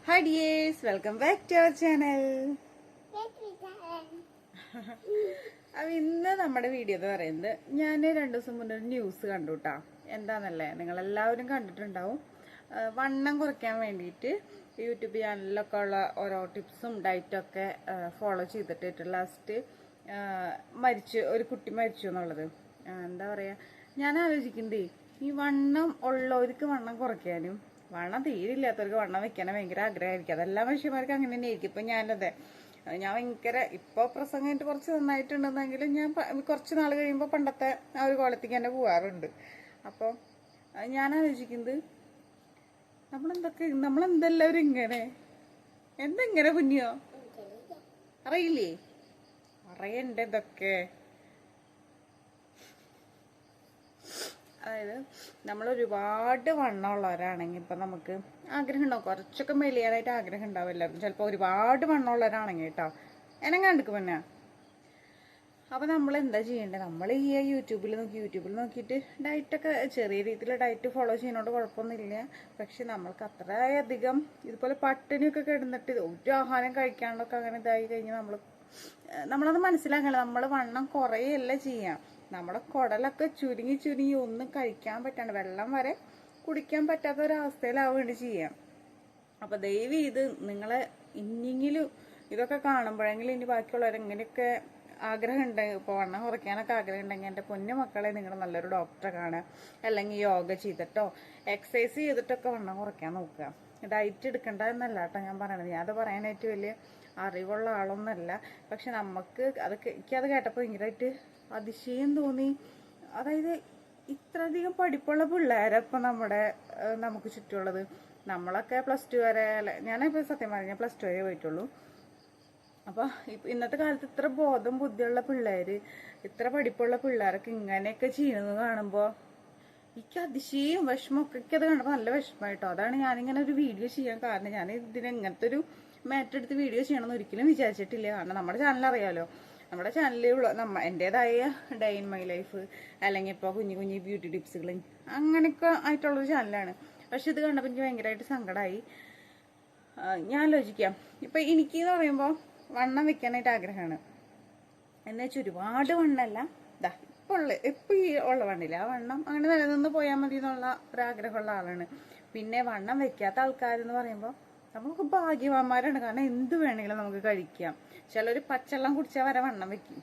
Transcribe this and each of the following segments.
Hi dears, welcome back to our channel. അപ്പോൾ ഇന്ന് നമ്മുടെ വീഡിയോ എന്ന് പറയുന്നത് ഞാൻ 2 ദിവസം മുന്നേ ഒരു ന്യൂസ് കണ്ടു കേട്ടോ. എന്താണെന്നല്ലേ, നിങ്ങളെല്ലാവരും കണ്ടിട്ടുണ്ടാവും. വണ്ണം കുറയ്ക്കാൻ വേണ്ടിയിട്ട് യൂട്യൂബ് ചാനലിലൊക്കെ ഉള്ള ഓരോ ടിപ്സും ഡയറ്റൊക്കെ ഫോളോ ചെയ്തിട്ട് ലാസ്റ്റ് ഒരു കുട്ടി മരിച്ചു എന്നുള്ളത്. എന്താ പറയുക, ഞാൻ ആലോചിക്കുന്നത് ഈ വണ്ണം ഉള്ളവർക്ക് വണ്ണം കുറയ്ക്കാനും വണ്ണം തീരില്ലാത്തവർക്ക് വണ്ണം വെക്കാനും ഭയങ്കര ആഗ്രഹമായിരിക്കും. അതെല്ലാ മനുഷ്യന്മാർക്ക് അങ്ങനെ തന്നെ ആയിരിക്കും. ഇപ്പം ഞാൻ ഭയങ്കര ഇപ്പോൾ പ്രസംഗമായിട്ട് കുറച്ച് നന്നായിട്ടുണ്ടെന്നെങ്കിലും ഞാൻ കുറച്ച് നാൾ കഴിയുമ്പോൾ പണ്ടത്തെ ആ ഒരു കോലത്തേക്ക് തന്നെ പോകാറുണ്ട്. അപ്പോൾ ഞാൻ ആലോചിക്കുന്നത് നമ്മളെന്തെല്ലാവരും എന്തെങ്ങനെ കുഞ്ഞോ അറിയില്ലേ, അറിയണ്ടേ ഇതൊക്കെ. അതായത് നമ്മൾ ഒരുപാട് വണ്ണമുള്ളവരാണെങ്കിൽ ഇപ്പം നമുക്ക് ആഗ്രഹം ഉണ്ടാവും, കുറച്ചൊക്കെ മെലിയാനായിട്ട് ആഗ്രഹം ഉണ്ടാവും എല്ലാവർക്കും. ചിലപ്പോൾ ഒരുപാട് വണ്ണമുള്ളവരാണെങ്കിൽ കേട്ടോ എന്നെ കണ്ടിക്ക് പിന്നെ. അപ്പോൾ നമ്മൾ എന്താ ചെയ്യേണ്ടത്, നമ്മൾ ഈ യൂട്യൂബിൽ നോക്കിയിട്ട് ഡയറ്റൊക്കെ ചെറിയ രീതിയിൽ ഡയറ്റ് ഫോളോ ചെയ്യുന്നതുകൊണ്ട് കുഴപ്പമൊന്നുമില്ല. പക്ഷെ നമ്മൾക്ക് അത്രയധികം ഇതുപോലെ പട്ടിണിയൊക്കെ കിടന്നിട്ട് ഒരു ആഹാരം കഴിക്കാണ്ടൊക്കെ അങ്ങനെ ഇതായി കഴിഞ്ഞാൽ നമ്മളത് മനസ്സിലാക്കണം. നമ്മൾ വണ്ണം കുറയല്ല ചെയ്യാം, നമ്മുടെ കുടലൊക്കെ ചുരുങ്ങി ഒന്നും കഴിക്കാൻ പറ്റാണ്ട് വെള്ളം വരെ കുടിക്കാൻ പറ്റാത്ത ഒരവസ്ഥയിലാവുകയാണ് ചെയ്യാം. അപ്പോൾ ദയവ് ഇത് നിങ്ങളെ ഇനിയെങ്കിലും ഇതൊക്കെ കാണുമ്പോഴെങ്കിലും ഇനി ബാക്കിയുള്ളവരെങ്ങനെയൊക്കെ ആഗ്രഹമുണ്ട്, ഇപ്പോൾ വണ്ണം കുറയ്ക്കാനൊക്കെ ആഗ്രഹം ഉണ്ടെങ്കിൽ എൻ്റെ പൊന്നു മക്കളെ നിങ്ങൾ നല്ലൊരു ഡോക്ടറെ കാണുക, അല്ലെങ്കിൽ യോഗ ചെയ്തിട്ടോ എക്സസൈസ് ചെയ്തിട്ടൊക്കെ വണ്ണം കുറയ്ക്കാൻ നോക്കുക. ഡയറ്റ് എടുക്കണ്ട എന്നല്ല കേട്ടോ ഞാൻ പറയണത്. ഞാനത് പറയാനായിട്ട് വലിയ അറിവുള്ള ആളൊന്നുമല്ല. പക്ഷെ എനിക്കത് കേട്ടപ്പോൾ ഭയങ്കരമായിട്ട് അതിശയം തോന്നി. അതായത് ഇത്രയധികം പഠിപ്പുള്ള പിള്ളേരപ്പം നമുക്ക് ചുറ്റുമുള്ളത്. നമ്മളൊക്കെ +2 വരെ, ഞാനിപ്പോൾ സത്യം പറഞ്ഞാൽ +2 വരെ പോയിട്ടുള്ളൂ. അപ്പോൾ ഇന്നത്തെ കാലത്ത് ഇത്ര ബോധം ബുദ്ധിയുള്ള പിള്ളേർ, ഇത്ര പഠിപ്പുള്ള പിള്ളേരൊക്കെ ഇങ്ങനെയൊക്കെ ചെയ്യുന്നത് കാണുമ്പോൾ എനിക്ക് അതിശയം വിഷമമൊക്കെ. അത് കണ്ടപ്പോൾ നല്ല വിഷമമായിട്ടോ. അതാണ് ഞാനിങ്ങനെ ഒരു വീഡിയോ ചെയ്യാൻ കാരണം. ഞാൻ ഇങ്ങനത്തെ ഒരു മാറ്റെടുത്ത് വീഡിയോ ചെയ്യണമെന്ന് ഒരിക്കലും വിചാരിച്ചിട്ടില്ല. കാരണം നമ്മുടെ ചാനൽ അറിയാമല്ലോ, നമ്മുടെ ചാനലിലുള്ള എൻ്റേതായ ഡേ ഇൻ മൈ ലൈഫ്, അല്ലെങ്കിൽ ഇപ്പോൾ കുഞ്ഞു ബ്യൂട്ടി ടിപ്സുകൾ അങ്ങനെയൊക്കെ ആയിട്ടുള്ളൊരു ചാനലാണ്. പക്ഷെ ഇത് കണ്ടപ്പോൾ എനിക്ക് ഭയങ്കരമായിട്ട് സങ്കടമായി. ഞാൻ ആലോചിക്കാം, ഇപ്പം എനിക്കെന്ന് പറയുമ്പോൾ വണ്ണം വെക്കാനായിട്ട് ആഗ്രഹമാണ്. എന്ന് വെച്ചാൽ ഒരുപാട് വണ്ണമല്ല, ഇപ്പോൾ ഈ ഉള്ള വണ്ണില്ല, ആ വണ്ണം അങ്ങനെ നിലനിന്ന് പോയാൽ മതി എന്നുള്ള ഒരാഗ്രഹമുള്ള ആളാണ്. പിന്നെ വണ്ണം വെക്കാത്ത ആൾക്കാരെന്ന് പറയുമ്പോൾ നമുക്ക് ഭാഗ്യവാന്മാരാണ്. കാരണം എന്ത് വേണമെങ്കിലും നമുക്ക് കഴിക്കാം. ചിലർ പച്ചവെള്ളം കുടിച്ചാൽ വരെ വണ്ണം വെക്കും.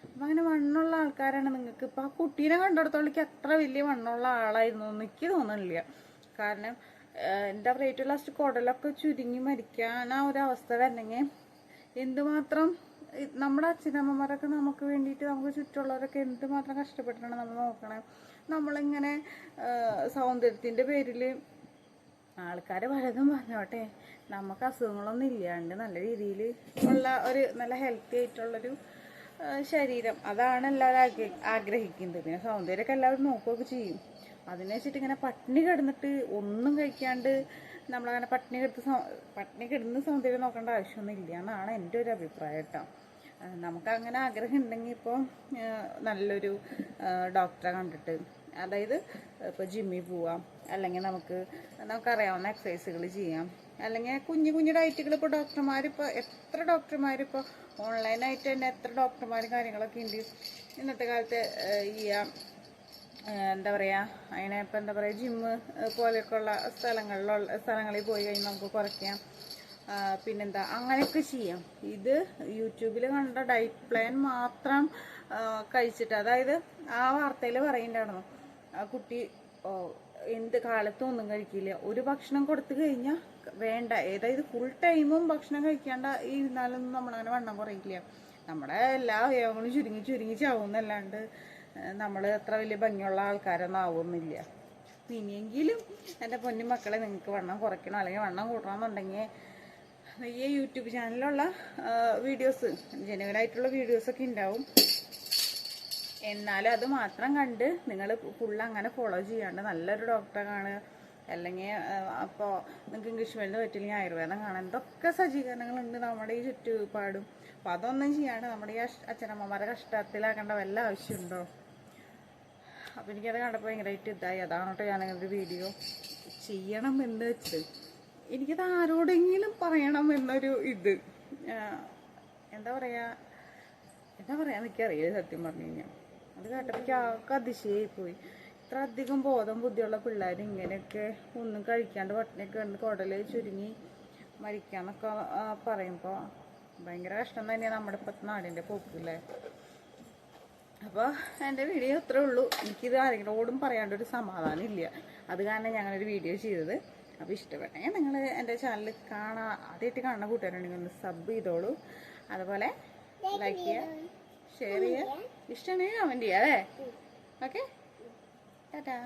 അപ്പം അങ്ങനെ വണ്ണമുള്ള ആൾക്കാരാണ്. നിങ്ങൾക്ക് ഇപ്പോൾ ആ കുട്ടീനെ കണ്ടിടത്തോളേക്ക് അത്ര വലിയ വണ്ണമുള്ള ആളായിരുന്നു എന്ന് എനിക്ക് തോന്നുന്നില്ല. കാരണം എന്താ പറയുക, ഏറ്റവും ലാസ്റ്റ് കുടലൊക്കെ ചുരുങ്ങി മരിക്കാൻ ആ ഒരു അവസ്ഥ വരണമെങ്കിൽ എന്തുമാത്രം നമ്മുടെ അച്ഛനമ്മമാരൊക്കെ നമുക്ക് വേണ്ടിയിട്ട്, നമുക്ക് ചുറ്റുള്ളവരൊക്കെ എന്തുമാത്രം കഷ്ടപ്പെട്ടിട്ടാണ് നമ്മൾ നോക്കണേ. നമ്മളിങ്ങനെ സൗന്ദര്യത്തിൻ്റെ പേരിൽ ആൾക്കാർ പലതും പറഞ്ഞോട്ടെ, നമുക്ക് അസുഖങ്ങളൊന്നും ഇല്ലാണ്ട് നല്ല രീതിയിൽ ഉള്ള ഒരു നല്ല ഹെൽത്തി ആയിട്ടുള്ളൊരു ശരീരം, അതാണ് എല്ലാവരും ആഗ്രഹിക്കുന്നത്. പിന്നെ സൗന്ദര്യമൊക്കെ എല്ലാവരും നോക്കുകയൊക്കെ ചെയ്യും. അതിനെ വെച്ചിട്ട് ഇങ്ങനെ പട്ടിണി കിടന്നിട്ട് ഒന്നും കഴിക്കാണ്ട് നമ്മളങ്ങനെ പട്ടിണി കിടന്ന് സൗന്ദര്യം നോക്കേണ്ട ആവശ്യമൊന്നും ഇല്ല എന്നാണ് എൻ്റെ ഒരു അഭിപ്രായം കേട്ടോ. നമുക്കങ്ങനെ ആഗ്രഹം ഉണ്ടെങ്കിൽ ഇപ്പോൾ നല്ലൊരു ഡോക്ടറെ കണ്ടിട്ട്, അതായത് ഇപ്പോൾ ജിമ്മിൽ പോവാം, അല്ലെങ്കിൽ നമുക്കറിയാവുന്ന എക്സസൈസുകൾ ചെയ്യാം, അല്ലെങ്കിൽ കുഞ്ഞു ഡയറ്റുകൾ. ഇപ്പോൾ എത്ര ഡോക്ടർമാരിപ്പോൾ ഓൺലൈനായിട്ട് തന്നെ എത്ര ഡോക്ടർമാരും കാര്യങ്ങളൊക്കെ ഉണ്ട് ഇന്നത്തെ കാലത്ത്. എന്താ പറയുക, അതിനെ ഇപ്പം എന്താ പറയുക, ജിമ്മ് പോലെയൊക്കെയുള്ള സ്ഥലങ്ങളിൽ പോയി കഴിഞ്ഞാൽ നമുക്ക് കുറയ്ക്കാം. പിന്നെന്താ, അങ്ങനെയൊക്കെ ചെയ്യാം. ഇത് യൂട്യൂബിൽ കണ്ട ഡയറ്റ് പ്ലാൻ മാത്രം കഴിച്ചിട്ട്, അതായത് ആ വാർത്തയിൽ പറയുന്നുണ്ടായിരുന്നു, ആ കുട്ടി എന്ത് കാലത്തും ഒന്നും കഴിക്കില്ല, ഒരു ഭക്ഷണം കൊടുത്തു കഴിഞ്ഞാൽ വേണ്ട, അതായത് ഫുൾ ടൈമും ഭക്ഷണം കഴിക്കാണ്ട ഇരുന്നാലൊന്നും നമ്മളങ്ങനെ വണ്ണം കുറയില്ല. നമ്മുടെ എല്ലാ അവയവങ്ങളും ചുരുങ്ങി ചാവുന്നല്ലാണ്ട് നമ്മൾ അത്ര വലിയ ഭംഗിയുള്ള ആൾക്കാരൊന്നും ആവുന്നില്ല. ഇനിയെങ്കിലും എൻ്റെ പൊന്നു മക്കളെ, നിങ്ങൾക്ക് വണ്ണം കുറയ്ക്കണം അല്ലെങ്കിൽ വണ്ണം കൂട്ടണമെന്നുണ്ടെങ്കിൽ ഈ യൂട്യൂബ് ചാനലിലുള്ള വീഡിയോസ്, ജെനുവനായിട്ടുള്ള വീഡിയോസൊക്കെ ഉണ്ടാവും. എന്നാലും അത് മാത്രം കണ്ട് നിങ്ങൾ അങ്ങനെ ഫോളോ ചെയ്യാണ്ട് നല്ലൊരു ഡോക്ടറെ കാണുക, അല്ലെങ്കിൽ അപ്പോൾ നിങ്ങൾക്ക് ഇംഗ്ലീഷ് മരുന്ന് പറ്റില്ലെങ്കിൽ ആയുർവേദം കാണാൻ. ഇതൊക്കെ സജ്ജീകരണങ്ങളുണ്ട് നമ്മുടെ ഈ ചുറ്റുപാടും. അപ്പോൾ അതൊന്നും ചെയ്യാണ്ട് നമ്മുടെ ഈ അച്ഛനമ്മമാരെ കഷ്ടത്തിലാക്കേണ്ട വല്ല ആവശ്യമുണ്ടോ? അപ്പോൾ എനിക്കത് കണ്ടപ്പോൾ ഭയങ്കരമായിട്ട് ഇതായി. അതാണ് കേട്ടോ ഞാനങ്ങനെ ഒരു വീഡിയോ ചെയ്യണം എന്ന് വെച്ചത്. എനിക്കത് ആരോടെങ്കിലും പറയണം എന്നൊരു ഇത് എന്താ പറയാ എനിക്കറിയില്ല സത്യം പറഞ്ഞു കഴിഞ്ഞാൽ. അത് കേട്ടപ്പോൾ ആൾക്ക് അതിശയായിപ്പോയി. ഇത്ര അധികം ബോധം ബുദ്ധിയുള്ള പിള്ളേർ ഇങ്ങനെയൊക്കെ ഒന്നും കഴിക്കാണ്ട് പട്ടിണിയൊക്കെ കണ്ട് കുടല് ചുരുങ്ങി മരിക്കാന്നൊക്കെ പറയുമ്പോൾ ഭയങ്കര കഷ്ടം തന്നെയാണ് നമ്മുടെ ഇപ്പോഴത്തെ നാടിൻ്റെ പോക്കില്ലേ. അപ്പോൾ എൻ്റെ വീഡിയോ അത്രേ ഉള്ളൂ. എനിക്കിത് ആരെങ്കിലോടും പറയാണ്ടൊരു സമാധാനം ഇല്ല. അത് കാരണം ഞങ്ങളൊരു വീഡിയോ ചെയ്തത്. അപ്പോൾ ഇഷ്ടപ്പെട്ടെങ്കിൽ നിങ്ങൾ എൻ്റെ ചാനൽ ആദ്യമായിട്ട് കാണുന്ന കൂട്ടുകാരുണ്ടെങ്കിൽ ഒന്ന് സബ് ചെയ്തോളൂ. അതുപോലെ ലൈക്ക് ചെയ്യുക, ഷെയർ ചെയ്യുക, ഇഷ്ടമാണെങ്കിൽ കമൻറ്റ് ചെയ്യുക. അല്ലേ? ഓക്കെ, ടാറ്റാ.